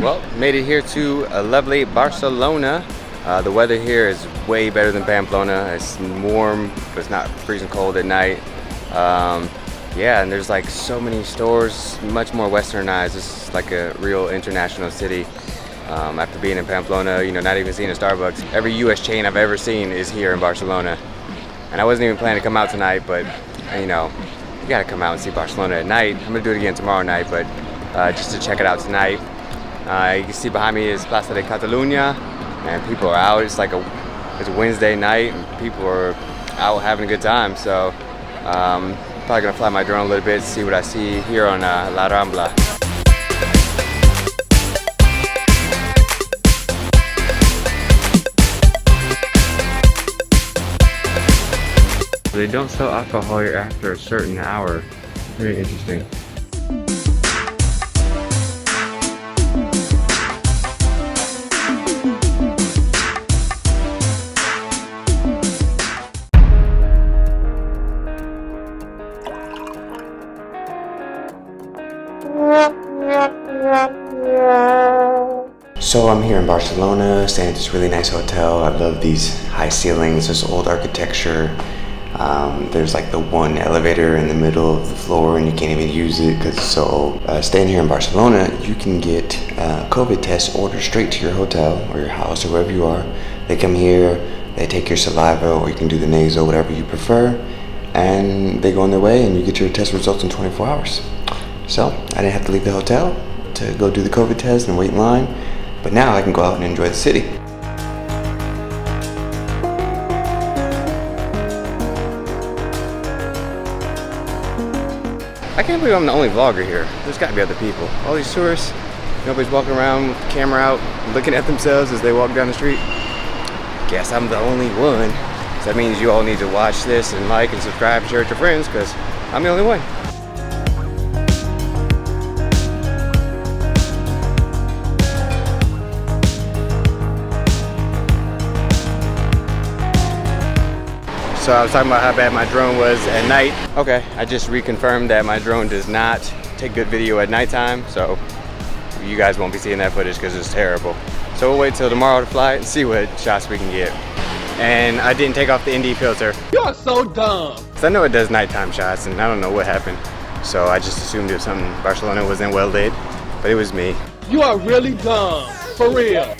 Well, made it here to a lovely Barcelona. The weather here is way better than Pamplona. It's warm, but it's not freezing cold at night. Yeah, and there's like so many stores, much more westernized. This is like a real international city. After being in Pamplona, you know, not even seeing a Starbucks. Every US chain I've ever seen is here in Barcelona. And I wasn't even planning to come out tonight, but you know, you gotta come out and see Barcelona at night. I'm gonna do it again tomorrow night, but just to check it out tonight. You can see behind me is Placa de Catalunya, and people are out. It's like it's a Wednesday night, and people are out having a good time. So probably gonna fly my drone a little bit, see what I see here on La Rambla. They don't sell alcohol here after a certain hour. Very interesting. So I'm here in Barcelona, staying at this really nice hotel. I love these high ceilings, this old architecture. There's like the one elevator in the middle of the floor and you can't even use it because it's so old. Staying here in Barcelona, you can get COVID tests ordered straight to your hotel or your house or wherever you are. They come here, they take your saliva, or you can do the nasal, whatever you prefer, and they go on their way and you get your test results in 24 hours. So I didn't have to leave the hotel to go do the COVID test and wait in line, but now I can go out and enjoy the city. I can't believe I'm the only vlogger here. There's gotta be other people. All these tourists, nobody's walking around with the camera out, looking at themselves as they walk down the street. Guess I'm the only one. So that means you all need to watch this and like and subscribe and share it with your friends, because I'm the only one. So I was talking about how bad my drone was at night. Okay, I just reconfirmed that my drone does not take good video at nighttime, so you guys won't be seeing that footage because it's terrible. So we'll wait till tomorrow to fly it and see what shots we can get. And I didn't take off the ND filter. You are so dumb. So I know it does nighttime shots, and I don't know what happened. So I just assumed it was something Barcelona wasn't well lit, but it was me. You are really dumb, for real.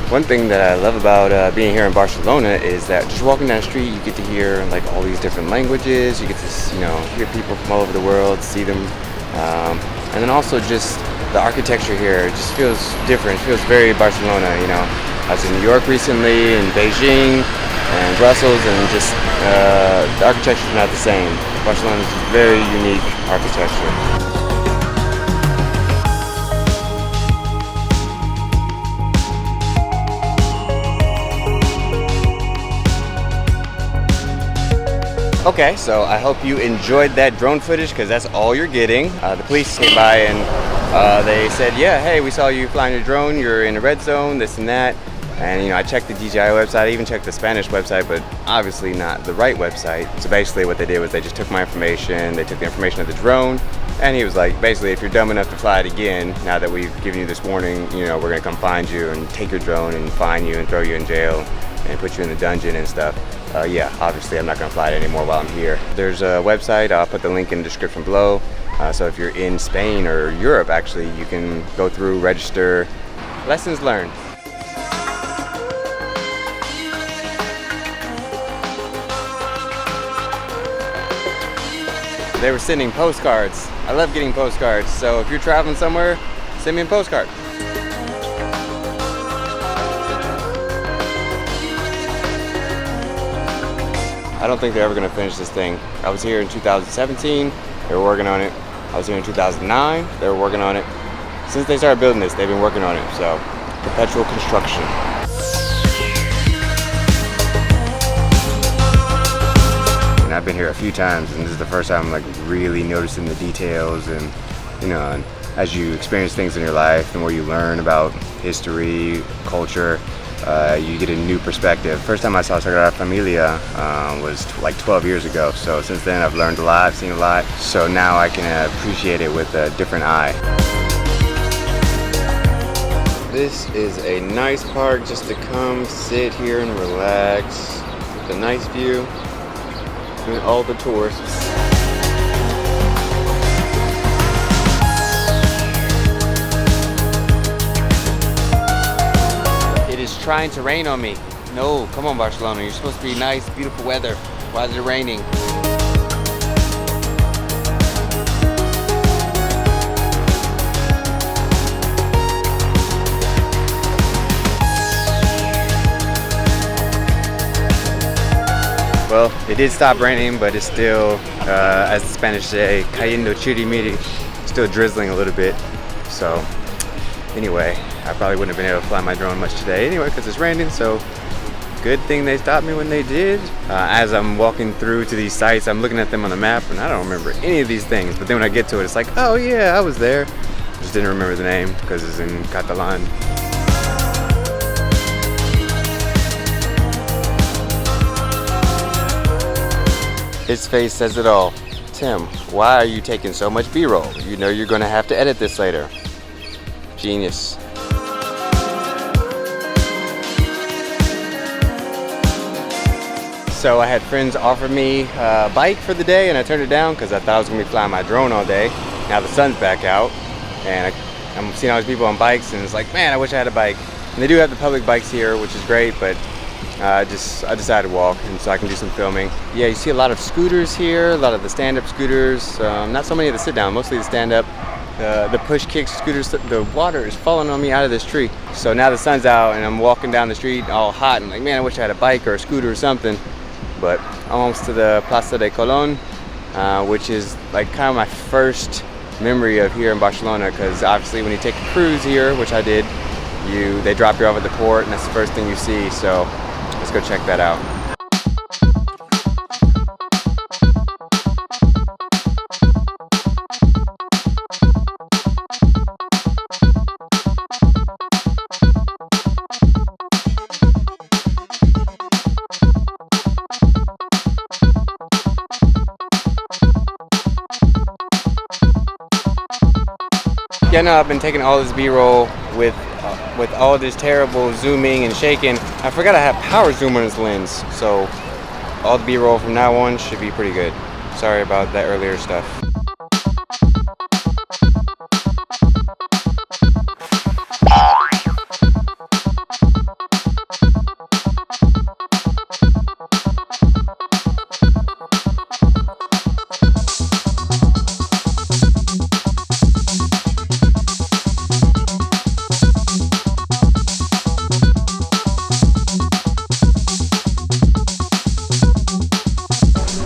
One thing that I love about being here in Barcelona is that just walking down the street, you get to hear like all these different languages. You get to, you know, hear people from all over the world, see them, and then also just the architecture here just feels different. It feels very Barcelona. You know, I was in New York recently, in Beijing, and Brussels, and just the architecture is not the same. Barcelona is very unique architecture. Okay, so I hope you enjoyed that drone footage, because that's all you're getting. The police came by and they said, yeah, hey, we saw you flying your drone, you're in a red zone, this and that. And you know, I checked the DJI website, I even checked the Spanish website, but obviously not the right website. So basically what they did was they just took my information, they took the information of the drone, and he was like, basically, if you're dumb enough to fly it again, now that we've given you this warning, you know, we're gonna come find you and take your drone and fine you and throw you in jail and put you in the dungeon and stuff. Yeah, obviously I'm not gonna fly it anymore while I'm here. There's a website, I'll put the link in the description below. So if you're in Spain or Europe, actually, you can go through, register, lessons learned. They were sending postcards. I love getting postcards. So if you're traveling somewhere, send me a postcard. I don't think they're ever gonna finish this thing. I was here in 2017, they were working on it. I was here in 2009, they were working on it. Since they started building this, they've been working on it, so perpetual construction. And I've been here a few times, and this is the first time I'm like really noticing the details, and you know, and as you experience things in your life, the more you learn about history, culture, you get a new perspective. First time I saw Sagrada Família was like 12 years ago, so since then I've learned a lot, I've seen a lot, so now I can appreciate it with a different eye. This is a nice park just to come sit here and relax with a nice view and all the tourists. It is trying to rain on me. No, come on Barcelona, you're supposed to be nice, beautiful weather. Why is it raining? Well, it did stop raining, but it's still, as the Spanish say, cayendo chirimiri, still drizzling a little bit. So, anyway, I probably wouldn't have been able to fly my drone much today anyway because it's raining, so good thing they stopped me when they did. As I'm walking through to these sites, I'm looking at them on the map, and I don't remember any of these things, but then when I get to it, it's like, oh yeah, I was there. Just didn't remember the name because it's in Catalan. His face says it all. Tim, why are you taking so much B-roll? You know you're gonna have to edit this later. Genius. So I had friends offer me a bike for the day and I turned it down because I thought I was gonna be flying my drone all day. Now the sun's back out and I'm seeing all these people on bikes and it's like, man, I wish I had a bike. And they do have the public bikes here, which is great, but I decided to walk, and so I can do some filming. Yeah, you see a lot of scooters here, a lot of the stand-up scooters. Not so many of the sit-down, mostly the stand-up. The push-kick scooters. The water is falling on me out of this tree. So now the sun's out, and I'm walking down the street all hot, and like, man, I wish I had a bike or a scooter or something. But I'm almost to the Plaza de Colón, which is like kind of my first memory of here in Barcelona, because obviously when you take a cruise here, which I did, they drop you off at the port, and that's the first thing you see. So let's go check that out. Yeah, no, I've been taking all this B-roll with all this terrible zooming and shaking. I forgot I have power zoom on this lens, so all the B-roll from now on should be pretty good. Sorry about that earlier stuff.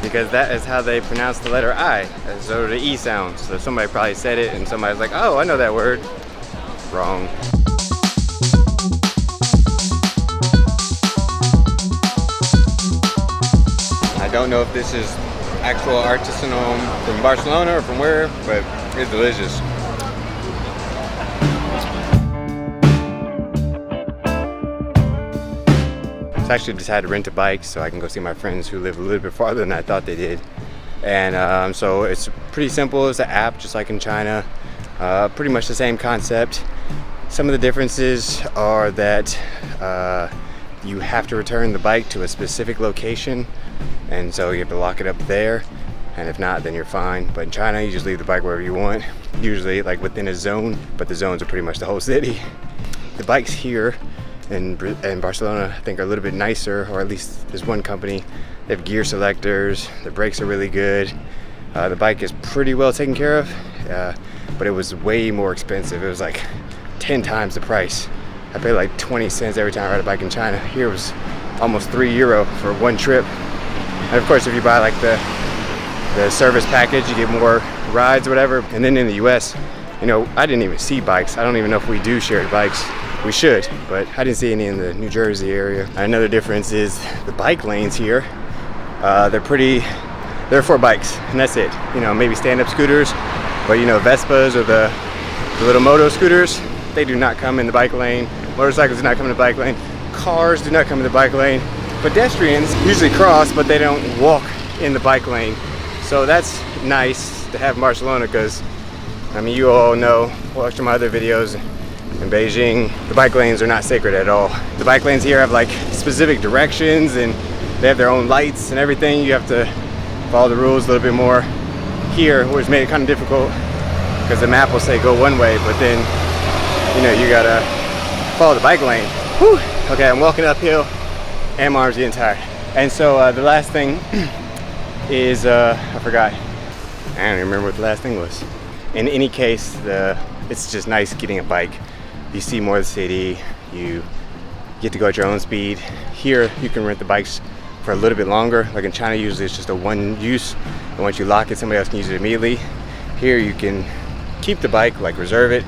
Because that is how they pronounce the letter I, so the E sound. So somebody probably said it and somebody's like, oh, I know that word. Wrong. I don't know if this is actual artisanal from Barcelona or from where, but it's delicious. I actually decided to rent a bike so I can go see my friends who live a little bit farther than I thought they did. And so it's pretty simple. It's an app just like in China. Pretty much the same concept. Some of the differences are that you have to return the bike to a specific location, and so you have to lock it up there, and if not, then you're fine. But in China, you just leave the bike wherever you want, usually like within a zone, but the zones are pretty much the whole city. The bikes here in Barcelona, I think, are a little bit nicer, or at least there's one company. They have gear selectors, the brakes are really good. The bike is pretty well taken care of, but it was way more expensive. It was like 10 times the price. I paid like 20 cents every time I ride a bike in China. Here it was almost €3 for one trip. And of course, if you buy like the service package, you get more rides or whatever. And then in the US, you know, I didn't even see bikes. I don't even know if we do shared bikes. We should, but I didn't see any in the New Jersey area. Another difference is the bike lanes here. They're for bikes, and that's it. You know, maybe stand-up scooters, but you know, Vespas or the little moto scooters, they do not come in the bike lane. Motorcycles do not come in the bike lane. cars do not come in the bike lane. Pedestrians usually cross, but they don't walk in the bike lane. So that's nice to have in Barcelona, because I mean, you all know, watching my other videos in Beijing, the bike lanes are not sacred at all. The bike lanes here have like specific directions, and they have their own lights and everything. You have to follow the rules a little bit more. Here, which made it kind of difficult, because the map will say go one way, but then, you know, you gotta follow the bike lane. Whew. Okay, I'm walking uphill and my arms getting tired. And so the last thing is, I forgot. I don't even remember what the last thing was. In any case, it's just nice getting a bike. You see more of the city, you get to go at your own speed. Here, you can rent the bikes for a little bit longer. Like in China, usually it's just a one use, and once you lock it, somebody else can use it immediately. Here, you can keep the bike, like reserve it,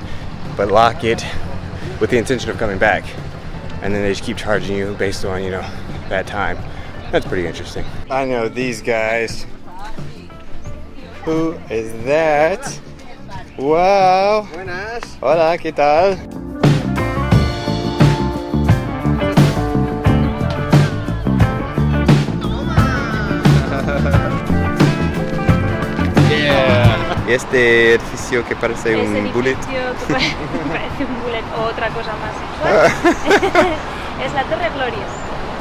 but lock it with the intention of coming back. And then they just keep charging you based on, you know, that time. That's pretty interesting. I know these guys. Who is that? Wow. Buenas. Hola, ¿qué tal? Yeah. ¿Y este edificio que parece un bullet? Parece un bullet o otra cosa más sexual. Es la Torre Glorias.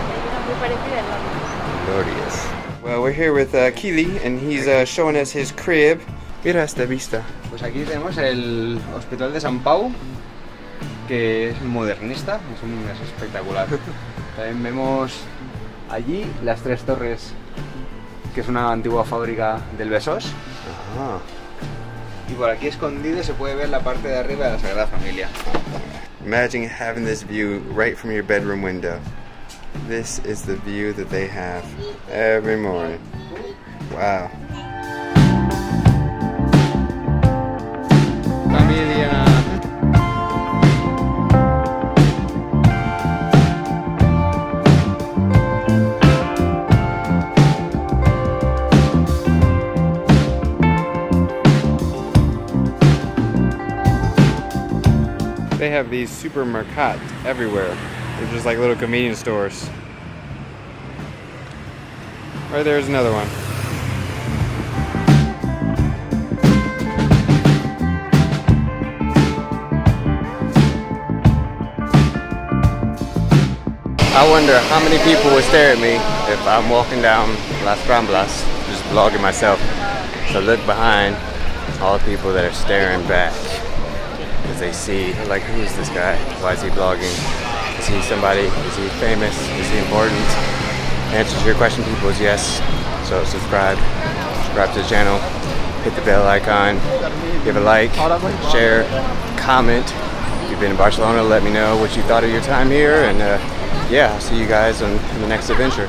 Hay una muy parecida en Londres. Glorious. Well, we're here with Kili, and he's showing us his crib. Mira esta vista. Pues aquí tenemos el Hospital de San Pau, que es modernista, es espectacular. También vemos allí las tres torres, que es una antigua fábrica del Besós. Ah. Y por aquí escondido se puede ver la parte de arriba de la Sagrada Familia. Imagine having this view right from your bedroom window. This is the view that they have every morning. Wow. Familia. They have these supermercats everywhere. They're just like little convenience stores. Right there's another one. I wonder how many people would stare at me if I'm walking down Las Ramblas, just vlogging myself. So look behind all the people that are staring back. Because they see, like, who's this guy? Why is he vlogging? Is he somebody? Is he famous? Is he important? The answer to your question, people, is yes. So subscribe to the channel, hit the bell icon, give a like, share, comment. If you've been in Barcelona, let me know what you thought of your time here, and yeah, I'll see you guys in the next adventure.